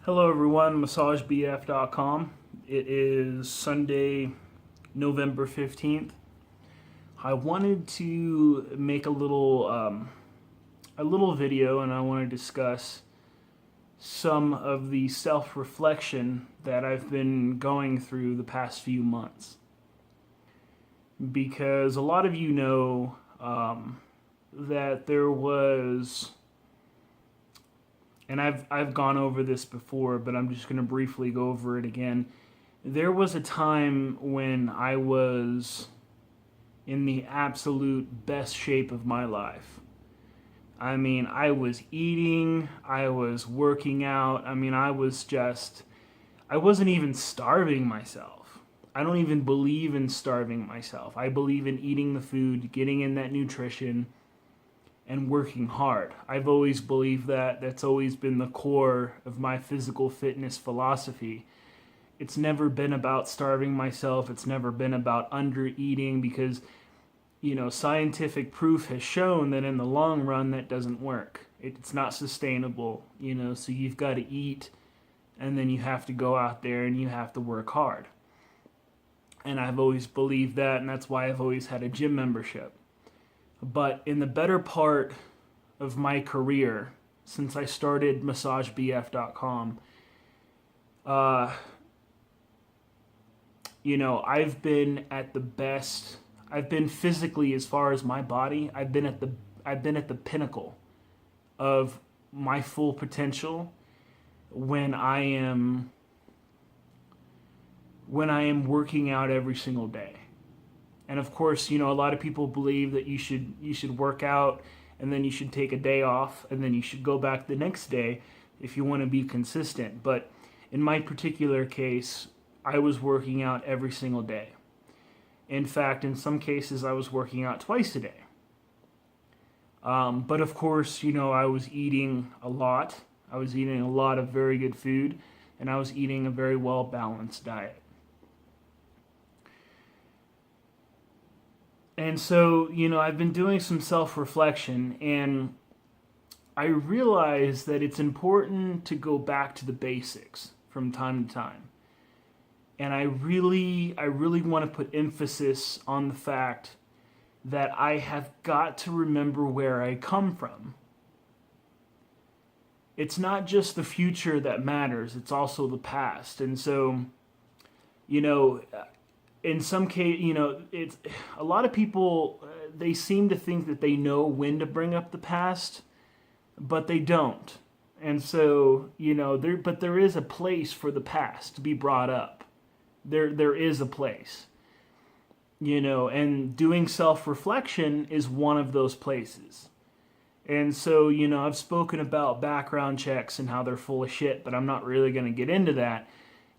Hello everyone, massagebf.com. It is Sunday, November 15th. I wanted to make a little video, and I want to discuss some of the self-reflection that I've been going through the past few months. Because a lot of you know that there was, and I've gone over this before, but I'm just going to briefly go over it again. There was a time when I was in the absolute best shape of my life. I mean, I was eating, I was working out, I wasn't even starving myself. I don't even believe in starving myself. I believe in eating the food, getting in that nutrition, and working hard. I've always believed that. That's always been the core of my physical fitness philosophy. It's never been about starving myself. It's never been about under-eating because, scientific proof has shown that in the long run that doesn't work. It's not sustainable, so you've got to eat and then you have to go out there and you have to work hard. And I've always believed that, and that's why I've always had a gym membership. But in the better part of my career, since I started massagebf.com, I've been at the best. I've been physically, as far as my body, I've been at the pinnacle of my full potential when I am working out every single day. And of course, a lot of people believe that you should work out and then you should take a day off and then you should go back the next day if you want to be consistent. But in my particular case, I was working out every single day. In fact, in some cases, I was working out twice a day. But of course, I was eating a lot. I was eating a lot of very good food, and I was eating a very well-balanced diet. And so, I've been doing some self-reflection, and I realize that it's important to go back to the basics from time to time. And I really want to put emphasis on the fact that I have got to remember where I come from. It's not just the future that matters, it's also the past. And so, in some case, it's a lot of people, they seem to think that they know when to bring up the past, but they don't. And so, there is a place for the past to be brought up. There is a place. And doing self-reflection is one of those places. And so, I've spoken about background checks and how they're full of shit, but I'm not really going to get into that.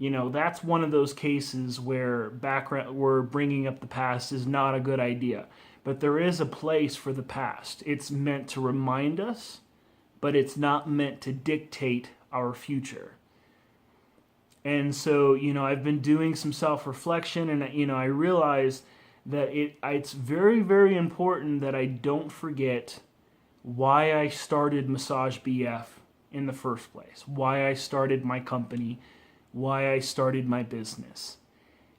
That's one of those cases where bringing up the past is not a good idea. But there is a place for the past. It's meant to remind us, but it's not meant to dictate our future. And so, I've been doing some self-reflection, and, I realize that it's very, very important that I don't forget why I started Massage BF in the first place, why I started my company, why I started my business.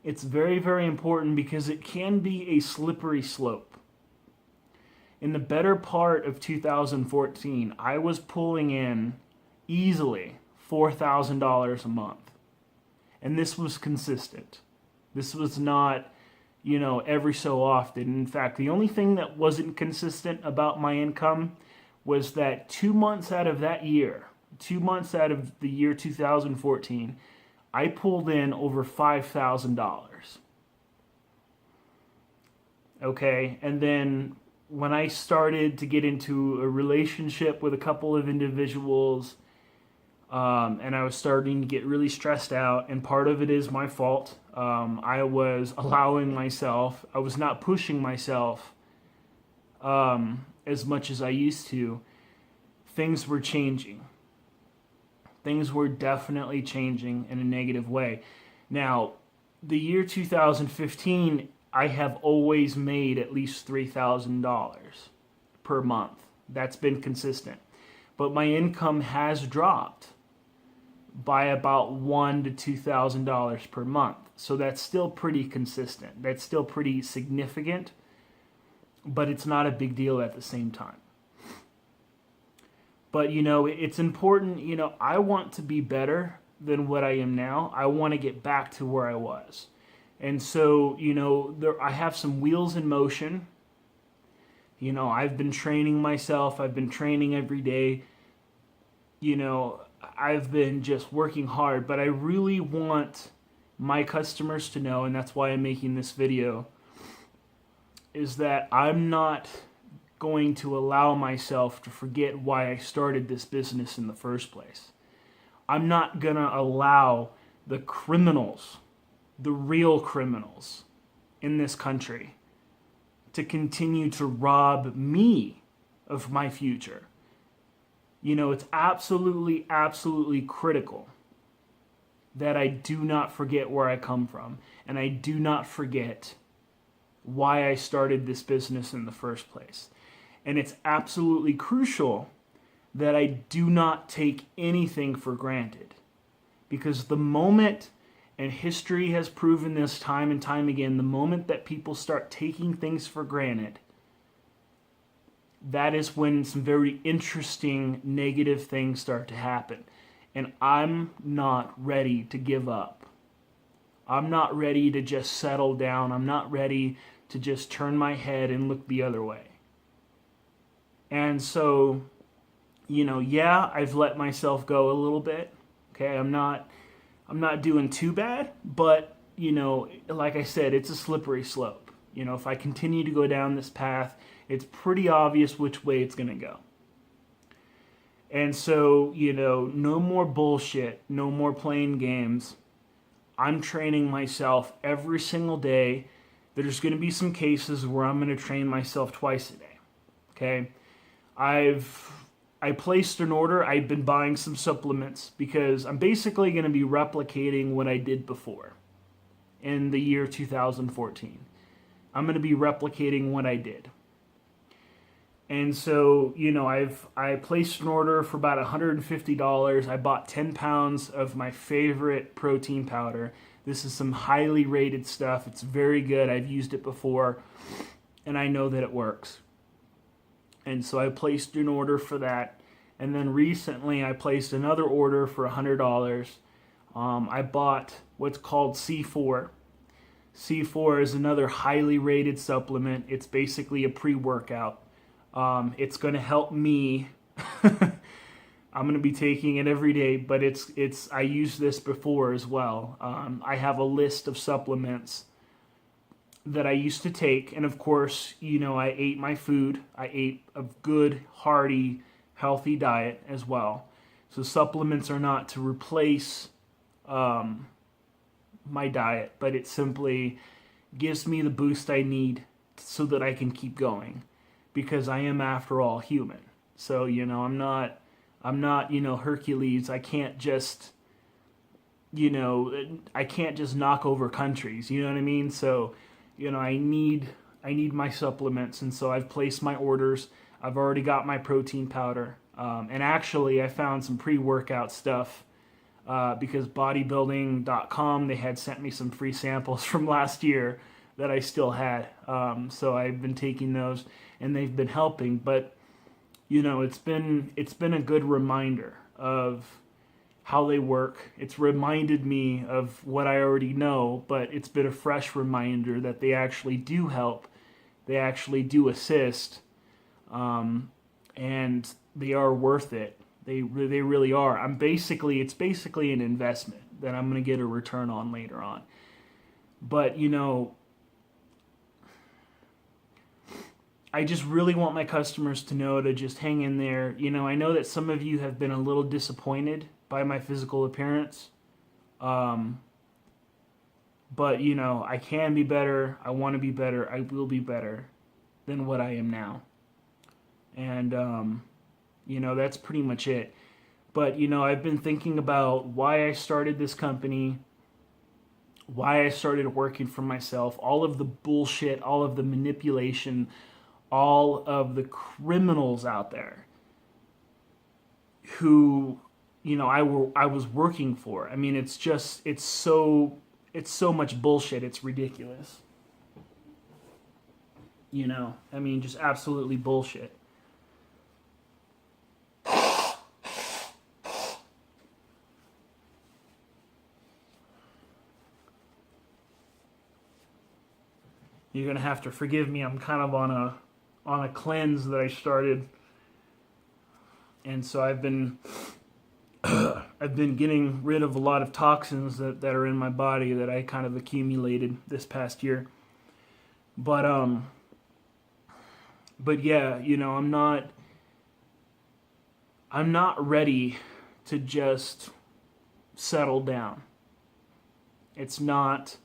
It's very, very important because it can be a slippery slope. In the better part of 2014, I was pulling in easily $4,000 a month. And this was consistent. This was not, every so often. In fact, the only thing that wasn't consistent about my income was that 2 months out of that year, 2 months out of the year 2014, I pulled in over $5,000. Okay, and then when I started to get into a relationship with a couple of individuals, and I was starting to get really stressed out, and part of it is my fault. I was allowing myself, I was not pushing myself as much as I used to. Things were changing. Things were definitely changing in a negative way. Now, the year 2015, I have always made at least $3,000 per month. That's been consistent. But my income has dropped. by about $1,000 to $2,000 per month. So that's still pretty consistent. That's still pretty significant, but it's not a big deal at the same time. But, it's important, I want to be better than what I am now. I want to get back to where I was. And so, I have some wheels in motion. I've been training myself. I've been training every day. I've been just working hard, but I really want my customers to know, and that's why I'm making this video, is that I'm not going to allow myself to forget why I started this business in the first place. I'm not going to allow the criminals, the real criminals in this country, to continue to rob me of my future. It's absolutely, absolutely critical that I do not forget where I come from, and I do not forget why I started this business in the first place. And it's absolutely crucial that I do not take anything for granted. Because the moment, and history has proven this time and time again, the moment that people start taking things for granted, that is when some very interesting negative things start to happen. And I'm not ready to give up. I'm not ready to just settle down. I'm not ready to just turn my head and look the other way. And so, I've let myself go a little bit. Okay, I'm not doing too bad, but like I said, it's a slippery slope. If I continue to go down this path, it's pretty obvious which way it's going to go. And so, no more bullshit, no more playing games. I'm training myself every single day. There's going to be some cases where I'm going to train myself twice a day. Okay? I placed an order. I've been buying some supplements because I'm basically going to be replicating what I did before in the year 2014. I'm going to be replicating what I did. And so, I placed an order for about $150. I bought 10 pounds of my favorite protein powder. This is some highly rated stuff. It's very good. I've used it before, and I know that it works. And so I placed an order for that. And then recently I placed another order for $100. I bought what's called C4. C4 is another highly rated supplement. It's basically a pre-workout. It's going to help me. I'm going to be taking it every day, but I used this before as well. I have a list of supplements that I used to take, and of course, I ate my food. I ate a good, hearty, healthy diet as well. So supplements are not to replace my diet, but it simply gives me the boost I need so that I can keep going, because I am, after all, human. So, I'm not Hercules. I can't just, I can't just knock over countries. You know what I mean? So, I need my supplements, and so I've placed my orders. I've already got my protein powder, and actually I found some pre-workout stuff because bodybuilding.com, they had sent me some free samples from last year that I still had. So I've been taking those, and they've been helping. But it's been a good reminder of how they work. It's reminded me of what I already know, but it's been a fresh reminder that they actually do help. They actually do assist, and they are worth it. They really are. It's basically an investment that I'm going to get a return on later on. But I just really want my customers to know to just hang in there. I know that some of you have been a little disappointed by my physical appearance. But, I can be better. I want to be better. I will be better than what I am now. And, that's pretty much it. But, I've been thinking about why I started this company, why I started working for myself, all of the bullshit, all of the manipulation, all of the criminals out there who I was working for. I mean, it's so much bullshit. It's ridiculous. I mean, just absolutely bullshit. You're gonna have to forgive me. I'm kind of on a cleanse that I started, and so I've been getting rid of a lot of toxins that are in my body that I kind of accumulated this past year. But yeah, I'm not ready to just settle down. It's not.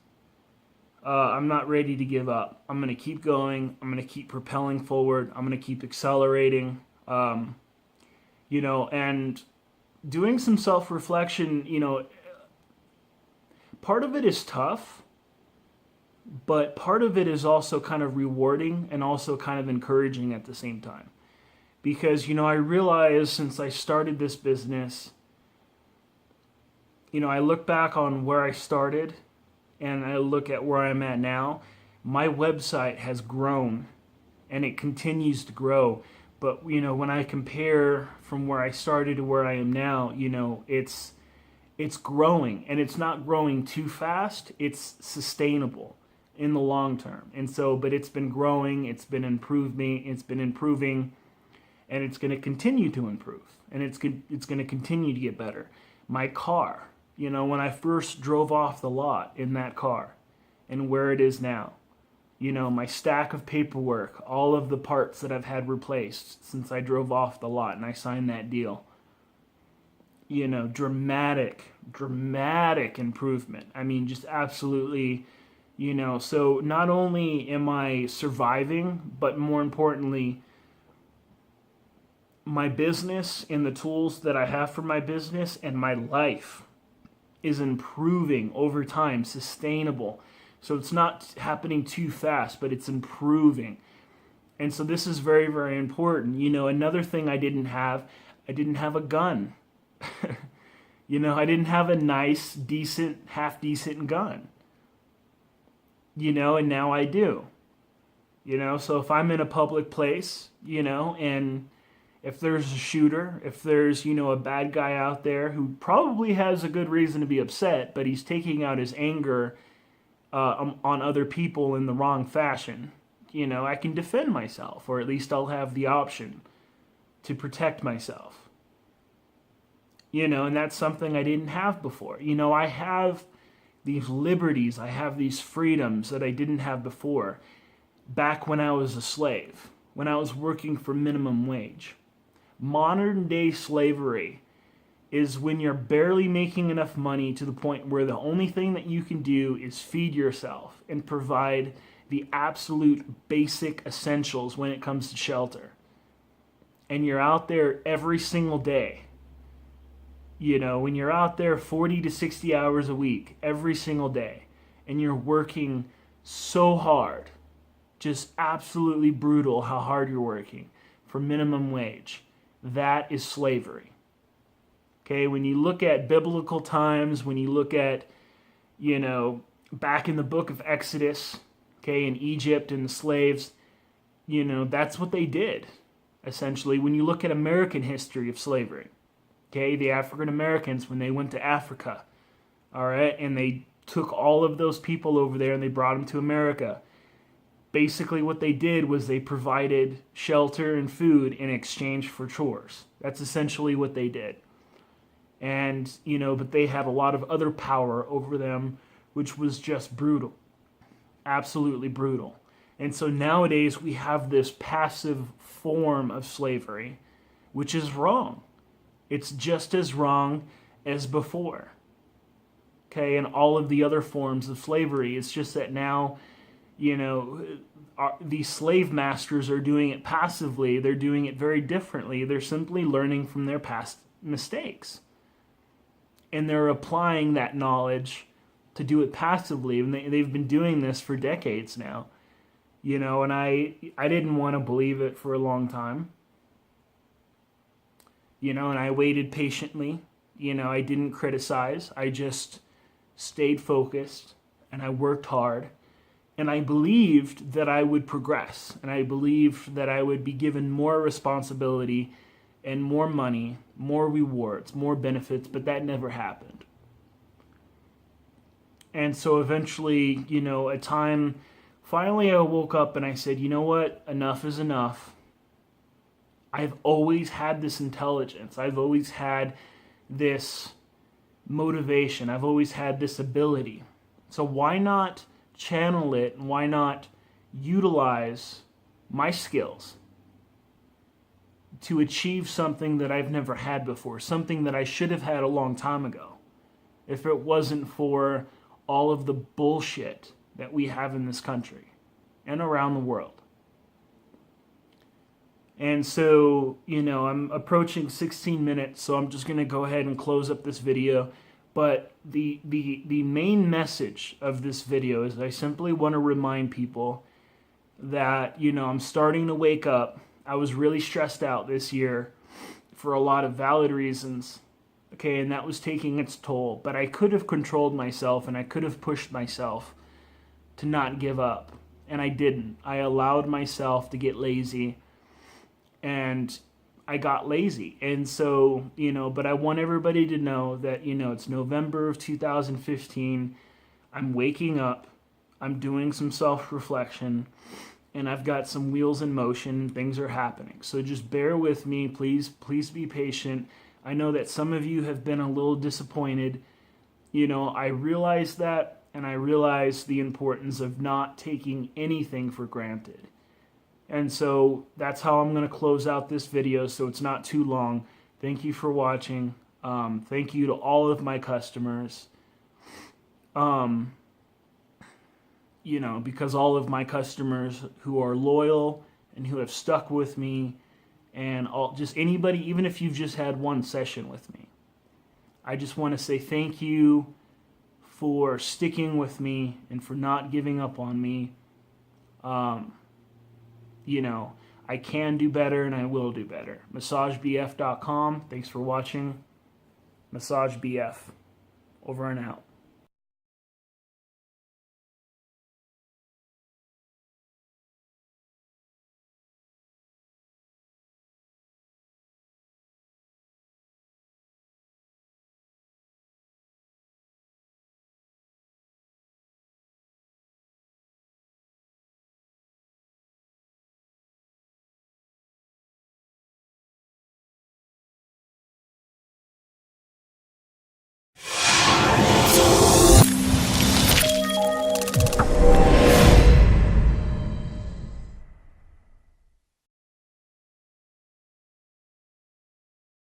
I'm not ready to give up. I'm going to keep going. I'm going to keep propelling forward. I'm going to keep accelerating. And doing some self-reflection, part of it is tough, but part of it is also kind of rewarding and also kind of encouraging at the same time. Because, I realized since I started this business, I look back on where I started and I look at where I'm at now. My website has grown and it continues to grow. But, when I compare from where I started to where I am now, it's growing, and it's not growing too fast. It's sustainable in the long term. And so, but it's been growing, it's been improving, and it's going to continue to improve, and it's going to continue to get better. My car, when I first drove off the lot in that car and where it is now, my stack of paperwork, all of the parts that I've had replaced since I drove off the lot and I signed that deal. Dramatic improvement. I mean, just absolutely, so not only am I surviving, but more importantly, my business and the tools that I have for my business and my life is improving over time, sustainable. So it's not happening too fast, but it's improving. And so this is very, very important. Another thing I didn't have a gun. I didn't have a nice, decent, half decent gun. And now I do. So if I'm in a public place, and if there's a shooter, if there's, a bad guy out there who probably has a good reason to be upset, but he's taking out his anger on other people in the wrong fashion, I can defend myself, or at least I'll have the option to protect myself. And that's something I didn't have before. I have these liberties, I have these freedoms that I didn't have before, back when I was a slave, when I was working for minimum wage. Modern day slavery is when you're barely making enough money to the point where the only thing that you can do is feed yourself and provide the absolute basic essentials when it comes to shelter. And you're out there every single day. When you're out there 40 to 60 hours a week, every single day, and you're working so hard, just absolutely brutal how hard you're working for minimum wage, that is slavery. Okay, when you look at biblical times, when you look at, back in the book of Exodus, okay, in Egypt and the slaves, that's what they did, essentially. When you look at American history of slavery, okay, the African Americans, when they went to Africa, all right, and they took all of those people over there and they brought them to America. Basically what they did was they provided shelter and food in exchange for chores. That's essentially what they did. And, but they had a lot of other power over them, which was just brutal. Absolutely brutal. And so nowadays we have this passive form of slavery, which is wrong. It's just as wrong as before. Okay, and all of the other forms of slavery. It's just that now, these slave masters are doing it passively. They're doing it very differently. They're simply learning from their past mistakes. And they're applying that knowledge to do it passively. And they've been doing this for decades now. And I didn't want to believe it for a long time. And I waited patiently. I didn't criticize. I just stayed focused and I worked hard. And I believed that I would progress. And I believed that I would be given more responsibility and more money, more rewards, more benefits, but that never happened. And so eventually, finally I woke up and I said, you know what? Enough is enough. I've always had this intelligence. I've always had this motivation. I've always had this ability. So why not channel it, and why not utilize my skills to achieve something that I've never had before, something that I should have had a long time ago, if it wasn't for all of the bullshit that we have in this country and around the world. And so, I'm approaching 16 minutes, so I'm just going to go ahead and close up this video. But the main message of this video is I simply want to remind people that, I'm starting to wake up. I was really stressed out this year for a lot of valid reasons, okay, and that was taking its toll. But I could have controlled myself and I could have pushed myself to not give up, and I didn't. I allowed myself to get lazy, and I got lazy. And so, but I want everybody to know that, it's November of 2015. I'm waking up. I'm doing some self-reflection. And I've got some wheels in motion. Things are happening. So just bear with me. Please be patient. I know that some of you have been a little disappointed. I realize that. And I realize the importance of not taking anything for granted. And so that's how I'm going to close out this video, so it's not too long. Thank you for watching. Thank you to all of my customers. Because all of my customers who are loyal and who have stuck with me, and just anybody, even if you've just had one session with me, I just want to say thank you for sticking with me and for not giving up on me. I can do better and I will do better. MassageBF.com. Thanks for watching. MassageBF. Over and out.